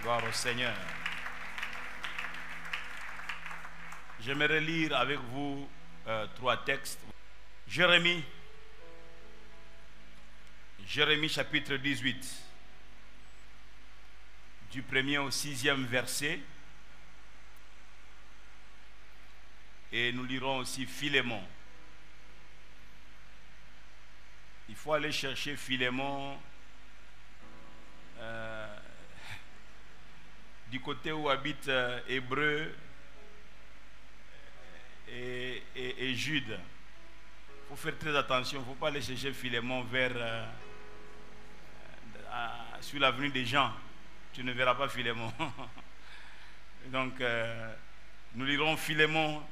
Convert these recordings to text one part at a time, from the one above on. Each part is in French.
Gloire au Seigneur. J'aimerais lire avec vous 3 textes. Jérémie chapitre 18, du 1er au 6e verset. Et nous lirons aussi Philémon. Il faut aller chercher Philémon du côté où habitent Hébreu et Jude. Il faut faire très attention. Il ne faut pas aller chercher Philémon sur l'avenue des Jean. Tu ne verras pas Philémon. Donc, nous lirons Philémon,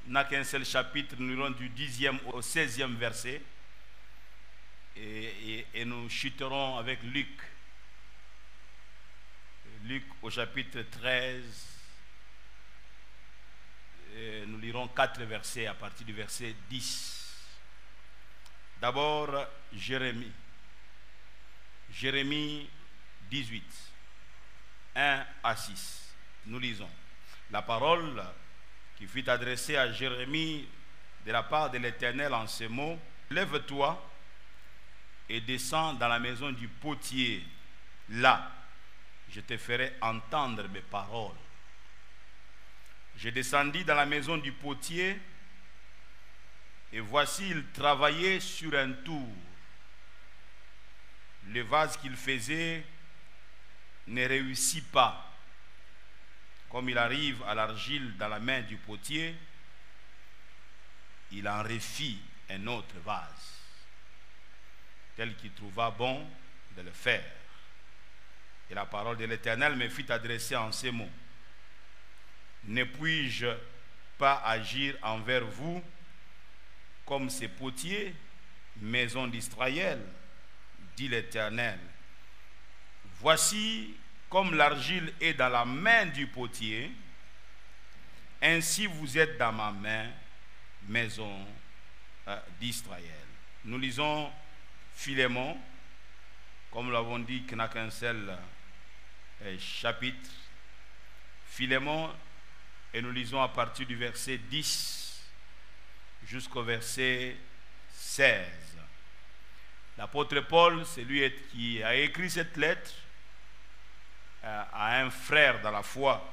n'a qu'un seul chapitre. Nous lirons du 10e au 16e verset. Et nous chuterons avec Luc au chapitre 13. Et nous lirons 4 versets à partir du verset 10. D'abord, Jérémie 18, 1 à 6. Nous lisons. La parole qui fut adressée à Jérémie de la part de l'Éternel en ces mots: Lève-toi et descends dans la maison du potier. Là, je te ferai entendre mes paroles. Je descendis dans la maison du potier, et voici, il travaillait sur un tour. Le vase qu'il faisait ne réussit pas. Comme il arrive à l'argile dans la main du potier, il en refit un autre vase, tel qu'il trouva bon de le faire. Et la parole de l'Éternel me fit adresser en ces mots: Ne puis-je pas agir envers vous comme ces potiers, maison d'Israël, dit l'Éternel. Voici, comme l'argile est dans la main du potier, ainsi vous êtes dans ma main, maison d'Israël. Nous lisons Philémon, comme nous l'avons dit, qui n'a qu'un seul chapitre. Philémon, et nous lisons à partir du verset 10 jusqu'au verset 16. L'apôtre Paul, c'est lui qui a écrit cette lettre à un frère dans la foi.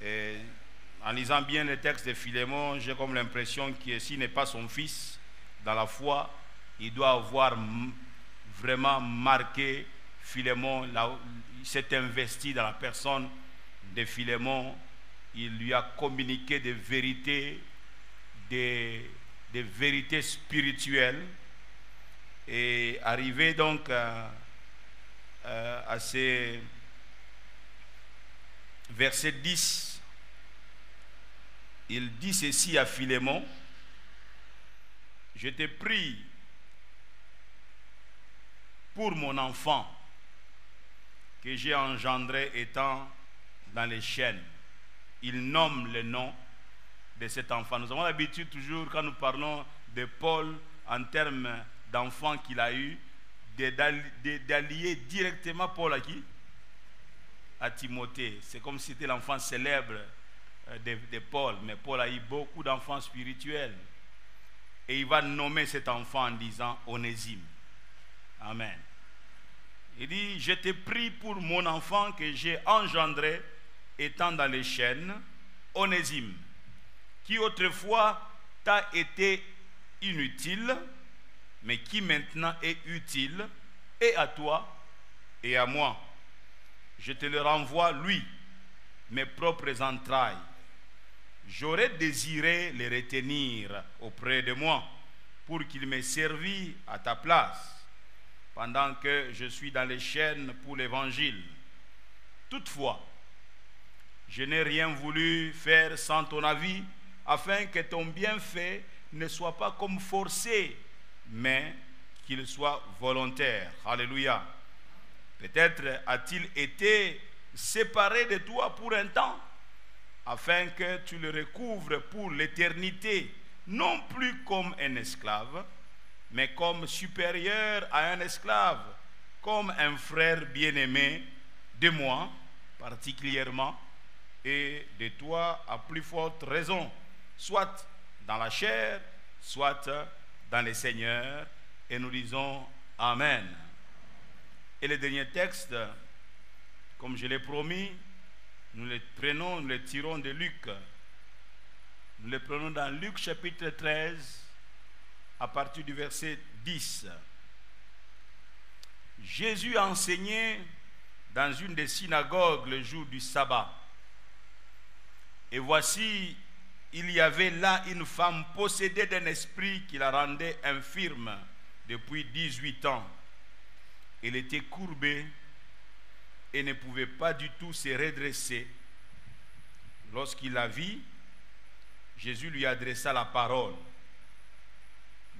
Et en lisant bien le texte de Philémon, j'ai comme l'impression que s'il n'est pas son fils dans la foi, il doit avoir vraiment marqué Philémon. Il s'est investi dans la personne de Philémon. Il lui a communiqué des vérités, des vérités spirituelles. Et arrivé donc à ces versets 10, il dit ceci à Philémon: Je te prie pour mon enfant que j'ai engendré étant dans les chaînes. Il nomme le nom de cet enfant. Nous avons l'habitude toujours, quand nous parlons de Paul en termes d'enfant qu'il a eu, d'allier directement Paul à qui? À Timothée. C'est comme si c'était l'enfant célèbre de Paul. Mais Paul a eu beaucoup d'enfants spirituels. Et il va nommer cet enfant en disant Onésime. Amen. Il dit: Je te prie pour mon enfant que j'ai engendré étant dans les chaînes, Onésime, qui autrefois t'a été inutile, mais qui maintenant est utile, et à toi et à moi. Je te le renvoie, lui, mes propres entrailles. J'aurais désiré le retenir auprès de moi, pour qu'il m'ait servi à ta place, pendant que je suis dans les chaînes pour l'évangile. Toutefois, je n'ai rien voulu faire sans ton avis, afin que ton bienfait ne soit pas comme forcé, mais qu'il soit volontaire. Alléluia. Peut-être a-t-il été séparé de toi pour un temps, afin que tu le recouvres pour l'éternité, non plus comme un esclave, mais comme supérieur à un esclave, comme un frère bien-aimé de moi particulièrement et de toi à plus forte raison, soit dans la chair, soit dans le Seigneur. Et nous disons Amen. Et le dernier texte, comme je l'ai promis, nous le prenons, nous le tirons de Luc. Nous le prenons dans Luc chapitre 13, à partir du verset 10. Jésus enseignait dans une des synagogues le jour du sabbat. Et voici, il y avait là une femme possédée d'un esprit qui la rendait infirme depuis 18 ans. Elle était courbée et ne pouvait pas du tout se redresser. Lorsqu'il la vit, Jésus lui adressa la parole.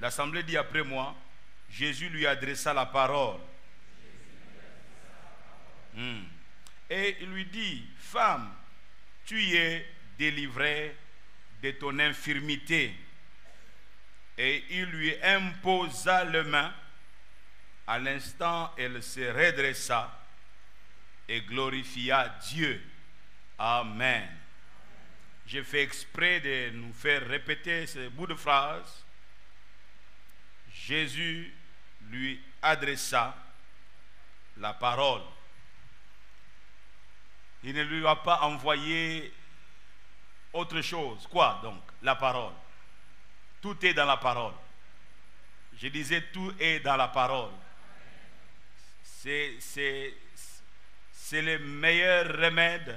L'assemblée dit après moi, Jésus lui adressa la parole. Et il lui dit, femme, tu es délivrée de ton infirmité. Et il lui imposa les mains. À l'instant, elle se redressa et glorifia Dieu. Amen. J'ai fait exprès de nous faire répéter ce bout de phrase. Jésus lui adressa la parole. Il ne lui a pas envoyé autre chose. Quoi donc? La parole. Tout est dans la parole. Je disais tout est dans la parole. C'est le meilleur remède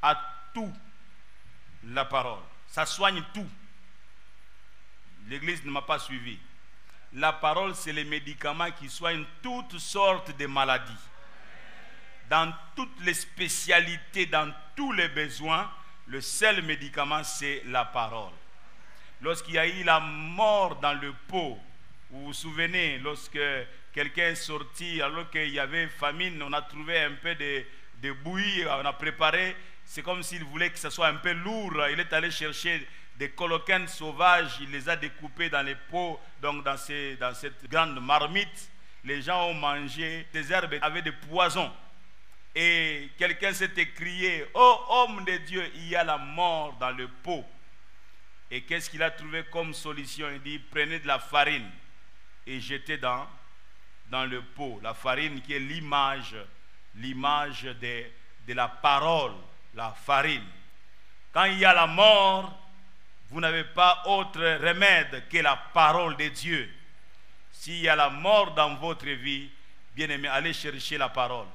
à tout, la parole. Ça soigne tout. L'Église ne m'a pas suivi. La parole, c'est le médicament qui soigne toutes sortes de maladies. Dans toutes les spécialités, dans tous les besoins, le seul médicament, c'est la parole. Lorsqu'il y a eu la mort dans le pot, vous vous souvenez, lorsque quelqu'un est sorti, alors qu'il y avait famine, on a trouvé un peu de bouillie, on a préparé, c'est comme s'il voulait que ce soit un peu lourd. Il est allé chercher des coloquines sauvages, il les a découpés dans les pots, donc dans cette grande marmite. Les gens ont mangé, des herbes avaient des poisons. Et quelqu'un s'est écrié, oh homme de Dieu, il y a la mort dans le pot. Et qu'est-ce qu'il a trouvé comme solution? Il dit, prenez de la farine et jetez dans le pot. La farine qui est l'image de la parole, la farine. Quand il y a la mort, vous n'avez pas autre remède que la parole de Dieu. S'il y a la mort dans votre vie, bien aimé, allez chercher la parole.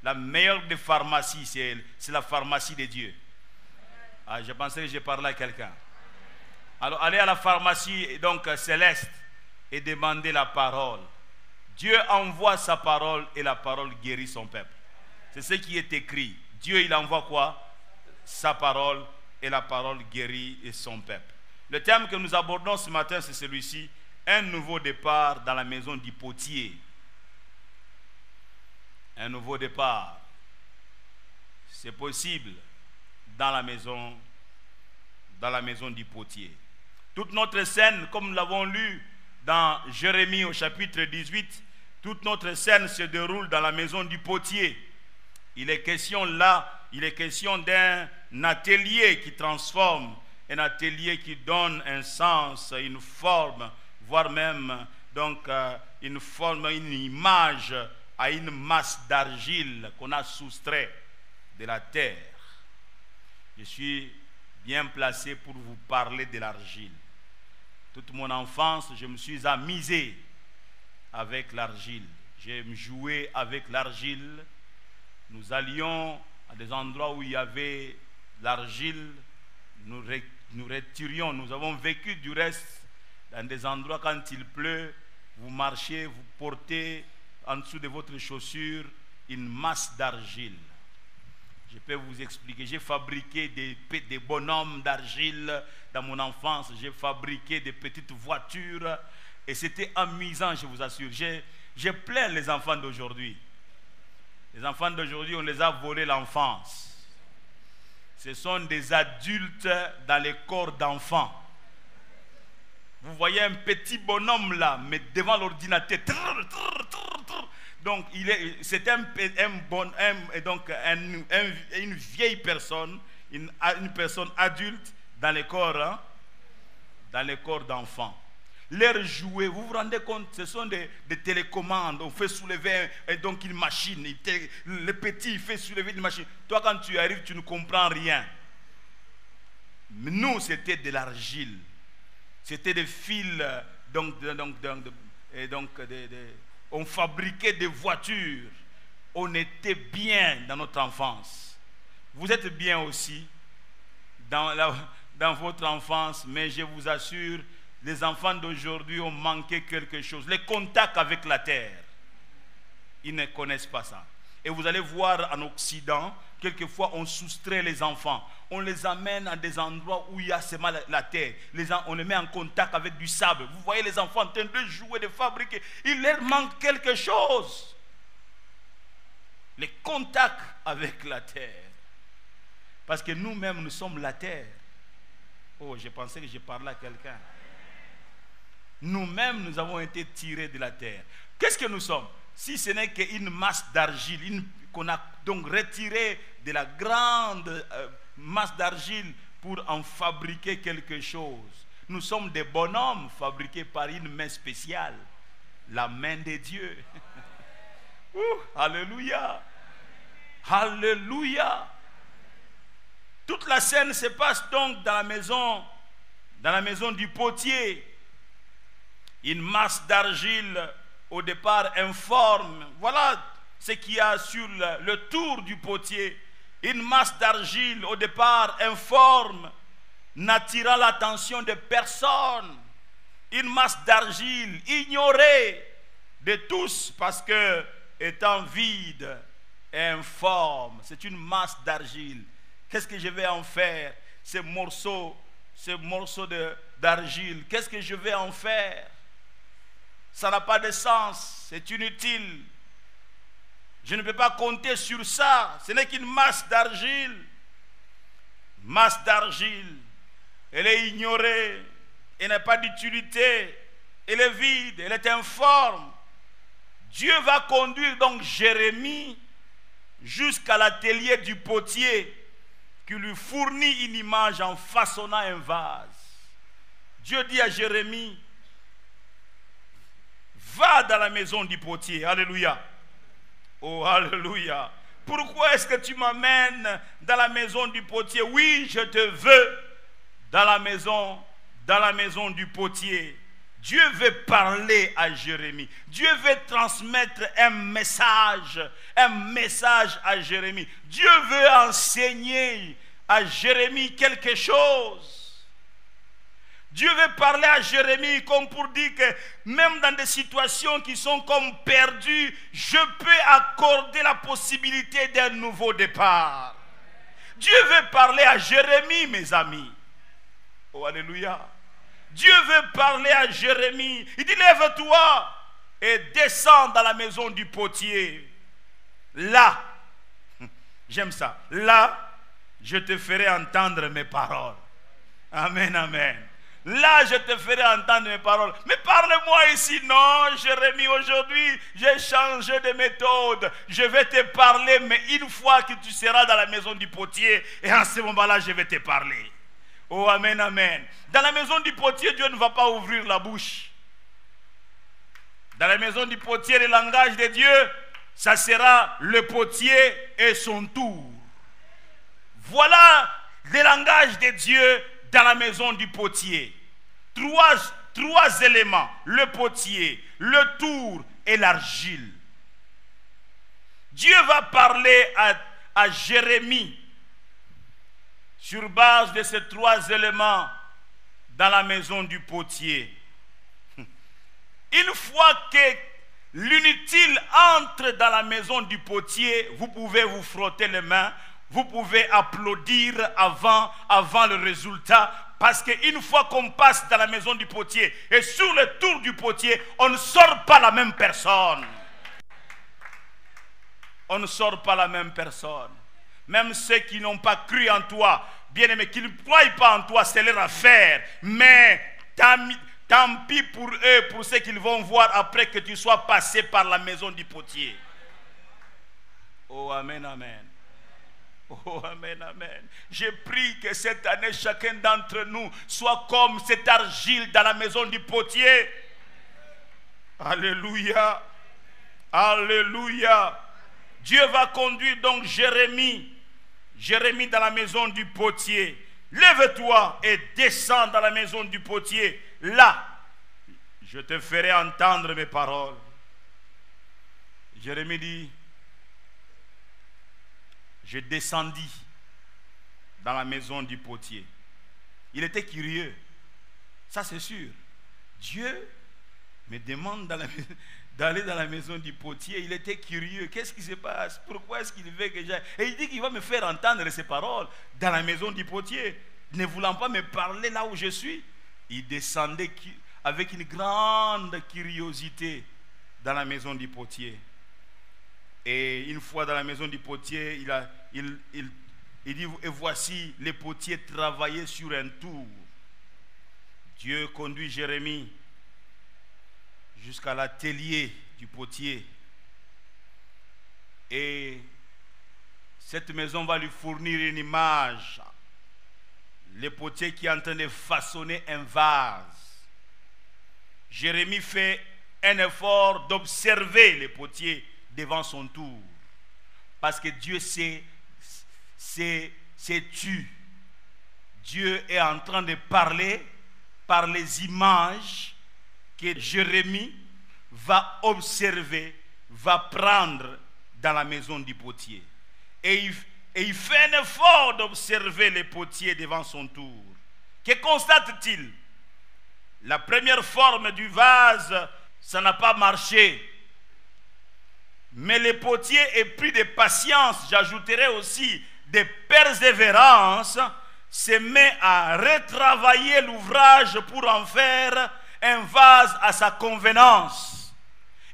La meilleure des pharmacies, c'est la pharmacie de Dieu. Ah, je pensais que je parlais à quelqu'un. Alors allez à la pharmacie donc céleste et demandez la parole. Dieu envoie sa parole et la parole guérit son peuple. C'est ce qui est écrit. Dieu, il envoie quoi? Sa parole et la parole guérit son peuple. Le thème que nous abordons ce matin, c'est celui-ci. Un nouveau départ dans la maison du potier. Un nouveau départ. C'est possible dans la maison du potier. Toute notre scène, comme nous l'avons lu dans Jérémie au chapitre 18, toute notre scène se déroule dans la maison du potier. Il est question là, il est question d'un atelier qui transforme, un atelier qui donne un sens, une forme, voire même donc une forme, une image à une masse d'argile qu'on a soustrait de la terre. Je suis bien placé pour vous parler de l'argile. Toute mon enfance, je me suis amusé avec l'argile. J'ai joué avec l'argile. Nous allions à des endroits où il y avait l'argile. Nous retirions. Nous avons vécu du reste dans des endroits quand il pleut. Vous marchez, vous portez en dessous de votre chaussure une masse d'argile. Je peux vous expliquer. J'ai fabriqué des bonhommes d'argile dans mon enfance. J'ai fabriqué des petites voitures. Et c'était amusant, je vous assure. J'ai plaint les enfants d'aujourd'hui. Les enfants d'aujourd'hui, on les a volé l'enfance. Ce sont des adultes dans les corps d'enfants. Vous voyez un petit bonhomme là, mais devant l'ordinateur. Donc, c'est une vieille personne, une personne adulte dans le corps, dans le corps d'enfant. Leurs jouets, vous vous rendez compte, ce sont des télécommandes. On fait soulever donc une machine. Le petit il fait soulever une machine. Toi, quand tu arrives, tu ne comprends rien. Mais nous, c'était de l'argile. C'était des fils. On fabriquait des voitures. On était bien dans notre enfance. Vous êtes bien aussi dans votre enfance, mais je vous assure, les enfants d'aujourd'hui ont manqué quelque chose. Les contacts avec la terre. Ils ne connaissent pas ça. Et vous allez voir en Occident, quelquefois on soustrait les enfants. On les amène à des endroits où il y a seulement la terre. On les met en contact avec du sable. Vous voyez les enfants en train de jouer, de fabriquer. Il leur manque quelque chose. Les contacts avec la terre. Parce que nous-mêmes, nous sommes la terre. Oh, je pensais que je parlais à quelqu'un. Nous-mêmes, nous avons été tirés de la terre. Qu'est-ce que nous sommes? Si ce n'est qu'une masse d'argile, qu'on a donc retiré de la grande masse d'argile pour en fabriquer quelque chose. Nous sommes des bonhommes fabriqués par une main spéciale, la main de Dieu. Alléluia! Alléluia! Toute la scène se passe donc dans la maison du potier. Une masse d'argile au départ informe. Voilà ce qu'il y a sur le tour du potier. Une masse d'argile au départ informe, n'attirant l'attention de personne. Une masse d'argile ignorée de tous parce que étant vide et informe. C'est une masse d'argile. Qu'est-ce que je vais en faire? Ces morceaux d'argile, qu'est-ce que je vais en faire? Ça n'a pas de sens, c'est inutile. Je ne peux pas compter sur ça. Ce n'est qu'une masse d'argile. Masse d'argile. Elle est ignorée. Elle n'a pas d'utilité. Elle est vide. Elle est informe. Dieu va conduire donc Jérémie jusqu'à l'atelier du potier qui lui fournit une image en façonnant un vase. Dieu dit à Jérémie, va dans la maison du potier. Alléluia. Oh, alléluia. Pourquoi est-ce que tu m'amènes dans la maison du potier? Oui, je te veux dans la maison du potier. Dieu veut parler à Jérémie. Dieu veut transmettre un message à Jérémie. Dieu veut enseigner à Jérémie quelque chose. Dieu veut parler à Jérémie comme pour dire que même dans des situations qui sont comme perdues, je peux accorder la possibilité d'un nouveau départ. Dieu veut parler à Jérémie, mes amis. Oh, alléluia. Dieu veut parler à Jérémie. Il dit, lève-toi et descends dans la maison du potier. Là, j'aime ça. Là, je te ferai entendre mes paroles. Amen, amen. Là, je te ferai entendre mes paroles. Mais parle-moi ici. Non, Jérémie, aujourd'hui, j'ai changé de méthode. Je vais te parler, mais une fois que tu seras dans la maison du potier, et en ce moment-là, je vais te parler. Oh, amen, amen. Dans la maison du potier, Dieu ne va pas ouvrir la bouche. Dans la maison du potier, le langage de Dieu, ça sera le potier et son tour. Voilà le langage de Dieu dans la maison du potier. Trois éléments, le potier, le tour et l'argile. Dieu va parler à Jérémie sur base de ces trois éléments dans la maison du potier. Une fois que l'inutile entre dans la maison du potier, vous pouvez vous frotter les mains, vous pouvez applaudir avant le résultat, parce qu'une fois qu'on passe dans la maison du potier et sur le tour du potier, on ne sort pas la même personne. On ne sort pas la même personne. Même ceux qui n'ont pas cru en toi, bien aimé, qui ne croient pas en toi, c'est leur affaire. Mais Tant pis pour eux, pour ce qu'ils vont voir après que tu sois passé par la maison du potier. Oh, amen, amen. Oh, amen, amen. Je prie que cette année, chacun d'entre nous soit comme cette argile dans la maison du potier. Alléluia. Alléluia. Dieu va conduire donc Jérémie dans la maison du potier. Lève-toi et descends dans la maison du potier. Là, je te ferai entendre mes paroles. Jérémie dit, je descendis dans la maison du potier. Il était curieux. Ça c'est sûr. Dieu me demande d'aller dans la maison du potier. Il était curieux. Qu'est-ce qui se passe? Pourquoi est-ce qu'il veut que j'aille? Et il dit qu'il va me faire entendre ses paroles dans la maison du potier. Ne voulant pas me parler là où je suis. Il descendait avec une grande curiosité dans la maison du potier. Et une fois dans la maison du potier, il dit, et voici les potiers travaillaient sur un tour. Dieu conduit Jérémie jusqu'à l'atelier du potier. Et cette maison va lui fournir une image. Le potier qui est en train de façonner un vase. Jérémie fait un effort d'observer le potier devant son tour. Parce que Dieu c'est tu. Dieu est en train de parler par les images que Jérémie va observer, va prendre dans la maison du potier. Et il fait un effort d'observer les potiers devant son tour. Que constate-t-il? La première forme du vase, ça n'a pas marché. Mais le potier est pris de patience, j'ajouterai aussi de persévérance, se met à retravailler l'ouvrage pour en faire un vase à sa convenance.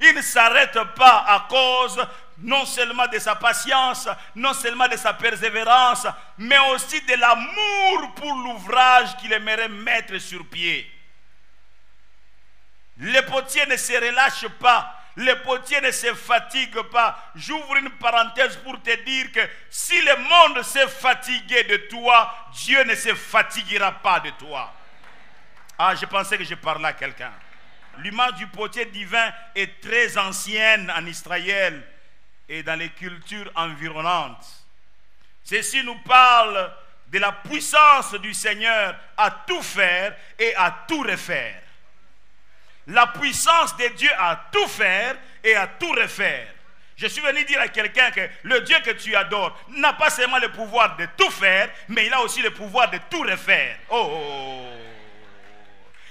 Il ne s'arrête pas à cause non seulement de sa patience, non seulement de sa persévérance, mais aussi de l'amour pour l'ouvrage qu'il aimerait mettre sur pied. Le potier ne se relâche pas. Le potier ne se fatigue pas. J'ouvre une parenthèse pour te dire que si le monde s'est fatigué de toi, Dieu ne se fatiguera pas de toi. Ah, je pensais que je parlais à quelqu'un. L'image du potier divin est très ancienne en Israël et dans les cultures environnantes. Ceci nous parle de la puissance du Seigneur à tout faire et à tout refaire. La puissance de Dieu à tout faire et à tout refaire. Je suis venu dire à quelqu'un que le Dieu que tu adores n'a pas seulement le pouvoir de tout faire, mais il a aussi le pouvoir de tout refaire. Oh!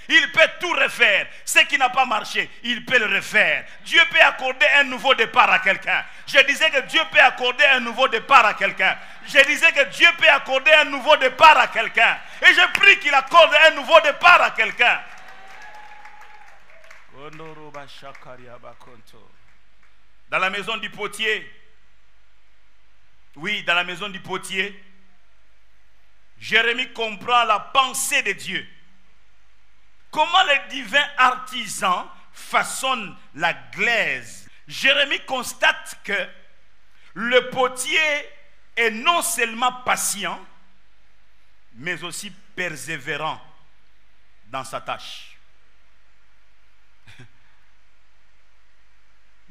Il peut tout refaire. Ce qui n'a pas marché, il peut le refaire. Dieu peut accorder un nouveau départ à quelqu'un. Je disais que Dieu peut accorder un nouveau départ à quelqu'un. Je disais que Dieu peut accorder un nouveau départ à quelqu'un. Et je prie qu'il accorde un nouveau départ à quelqu'un. Dans la maison du potier, oui, dans la maison du potier, Jérémie comprend la pensée de Dieu. Comment le divin artisan façonne la glaise. Jérémie constate que le potier est non seulement patient, mais aussi persévérant dans sa tâche.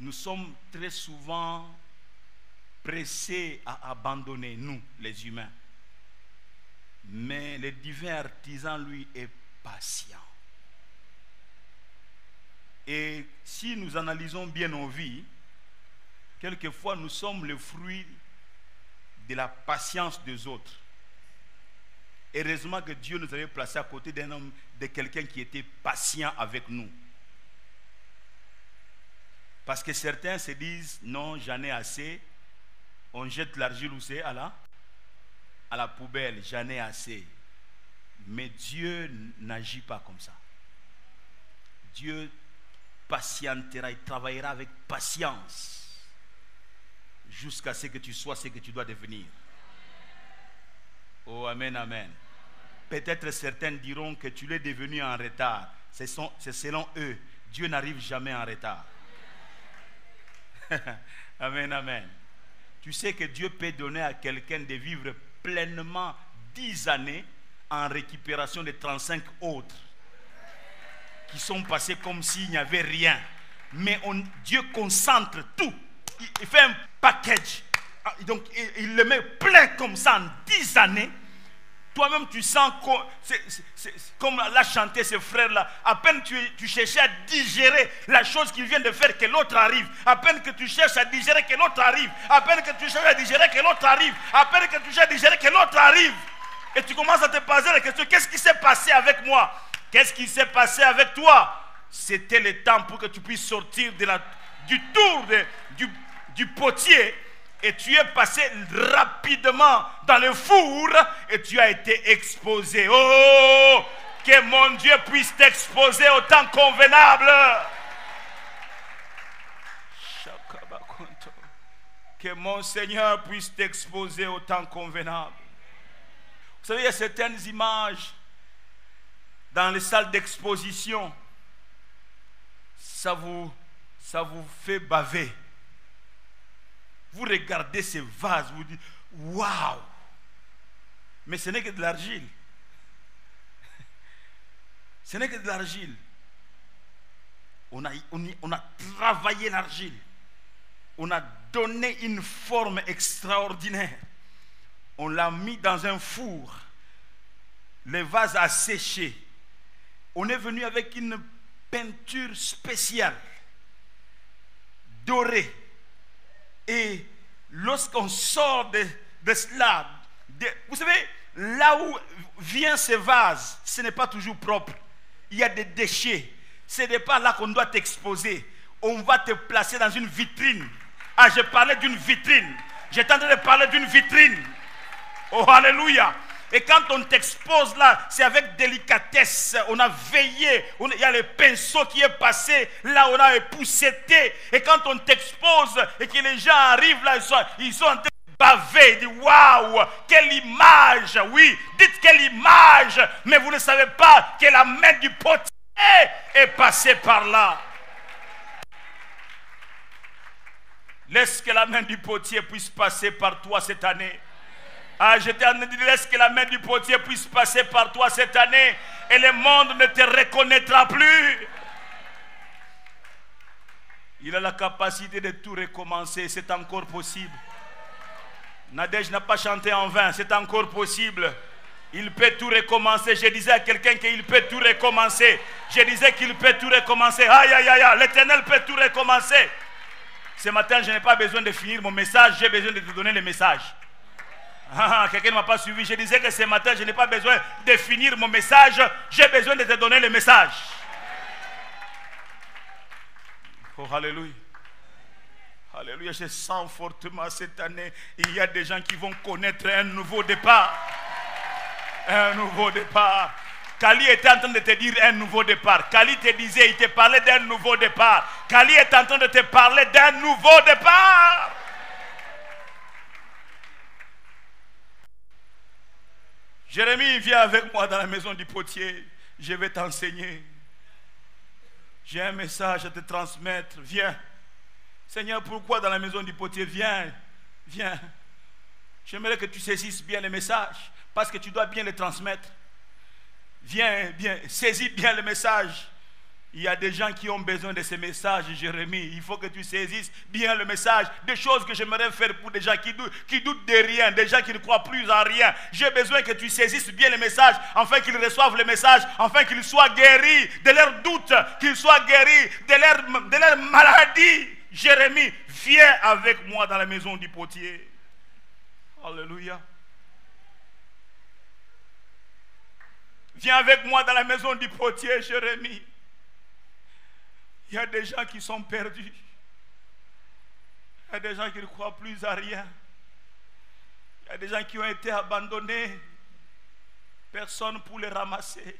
Nous sommes très souvent pressés à abandonner, nous, les humains. Mais le divin artisan, lui, est patient. Et si nous analysons bien nos vies, quelquefois nous sommes le fruit de la patience des autres. Heureusement que Dieu nous avait placés à côté d'un homme, de quelqu'un qui était patient avec nous. Parce que certains se disent, non, j'en ai assez. On jette l'argile où c'est? À la poubelle, j'en ai assez. Mais Dieu n'agit pas comme ça. Dieu patientera, il travaillera avec patience jusqu'à ce que tu sois ce que tu dois devenir. Oh, amen, amen. Peut-être certains diront que tu l'es devenu en retard. C'est selon eux. Dieu n'arrive jamais en retard. Amen, amen. Tu sais que Dieu peut donner à quelqu'un de vivre pleinement 10 années en récupération de 35 autres qui sont passés comme s'il n'y avait rien. Mais Dieu concentre tout. Il fait un package. Donc il le met plein comme ça en 10 années. Toi-même tu sens comme l'a chanté ce frère-là. À peine tu cherchais à digérer la chose qu'il vient de faire, que l'autre arrive. À peine que tu cherches à digérer, que l'autre arrive. À peine que tu cherches à digérer, que l'autre arrive. À peine que tu cherches à digérer, que l'autre arrive. Et tu commences à te poser la question, qu'est-ce qui s'est passé avec moi? Qu'est-ce qui s'est passé avec toi? C'était le temps pour que tu puisses sortir du tour du potier. Et tu es passé rapidement dans le four et tu as été exposé. Oh, que mon Dieu puisse t'exposer au temps convenable. Que mon Seigneur puisse t'exposer au temps convenable. Vous savez, il y a certaines images dans les salles d'exposition. Ça vous fait baver. Vous regardez ces vases, vous dites waouh! Mais ce n'est que de l'argile. Ce n'est que de l'argile. On a travaillé l'argile. On a donné une forme extraordinaire. On l'a mis dans un four. Le vase a séché. On est venu avec une peinture spéciale, dorée. Et lorsqu'on sort de cela, vous savez, là où vient ce vase, ce n'est pas toujours propre. Il y a des déchets. Ce n'est pas là qu'on doit t'exposer. On va te placer dans une vitrine. Ah, je parlais d'une vitrine. J'étais en train de parler d'une vitrine. Oh, alléluia. Et quand on t'expose là, c'est avec délicatesse. On a veillé. Il y a le pinceau qui est passé. Là, on a épousseté. Et quand on t'expose et que les gens arrivent là, ils sont en train de baver. Ils disent waouh, quelle image. Oui, dites quelle image. Mais vous ne savez pas que la main du potier est passée par là. Laisse que la main du potier puisse passer par toi cette année. Ah, je t'ai dit, laisse que la main du potier puisse passer par toi cette année et le monde ne te reconnaîtra plus. Il a la capacité de tout recommencer, c'est encore possible. Nadège n'a pas chanté en vain, c'est encore possible. Il peut tout recommencer. Je disais à quelqu'un qu'il peut tout recommencer. Je disais qu'il peut tout recommencer. Aïe, aïe, aïe, l'Éternel peut tout recommencer. Ce matin, je n'ai pas besoin de finir mon message, j'ai besoin de te donner le message. Quelqu'un ne m'a pas suivi. Je disais que ce matin, je n'ai pas besoin de finir mon message. J'ai besoin de te donner le message. Oh, alléluia. Alléluia. Je sens fortement cette année, il y a des gens qui vont connaître un nouveau départ. Un nouveau départ. Kali était en train de te dire un nouveau départ. Kali te disait, il te parlait d'un nouveau départ. Kali est en train de te parler d'un nouveau départ. Jérémie, viens avec moi dans la maison du potier. Je vais t'enseigner. J'ai un message à te transmettre. Viens. Seigneur, pourquoi dans la maison du potier? Viens. Viens. J'aimerais que tu saisisses bien le message. Parce que tu dois bien le transmettre. Viens, viens. Saisis bien le message. Il y a des gens qui ont besoin de ces messages, Jérémie. Il faut que tu saisisses bien le message. Des choses que j'aimerais faire pour des gens qui doutent de rien, des gens qui ne croient plus en rien. J'ai besoin que tu saisisses bien le message, afin qu'ils reçoivent le message, afin qu'ils soient guéris de leurs doutes, qu'ils soient guéris de leur maladie. Jérémie, viens avec moi dans la maison du potier. Alléluia. Viens avec moi dans la maison du potier, Jérémie. Il y a des gens qui sont perdus. Il y a des gens qui ne croient plus à rien. Il y a des gens qui ont été abandonnés. Personne pour les ramasser.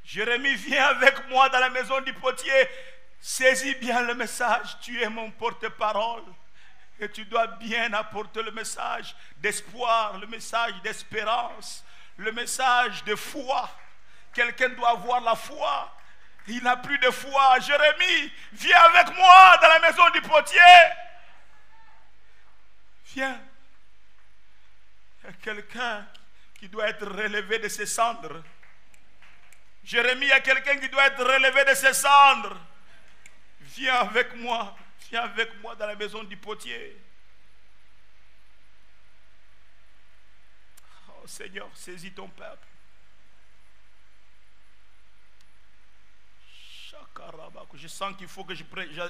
Jérémie, viens avec moi dans la maison du potier. Saisis bien le message. Tu es mon porte-parole. Et tu dois bien apporter le message d'espoir, le message d'espérance, Le message de foi. Quelqu'un doit avoir la foi. Il n'a plus de foi. Jérémie, viens avec moi dans la maison du potier. Viens. Il y a quelqu'un qui doit être relevé de ses cendres. Jérémie, il y a quelqu'un qui doit être relevé de ses cendres. Viens avec moi. Viens avec moi dans la maison du potier. Oh Seigneur, saisis ton peuple. Je sens qu'il faut que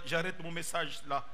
j'arrête mon message là.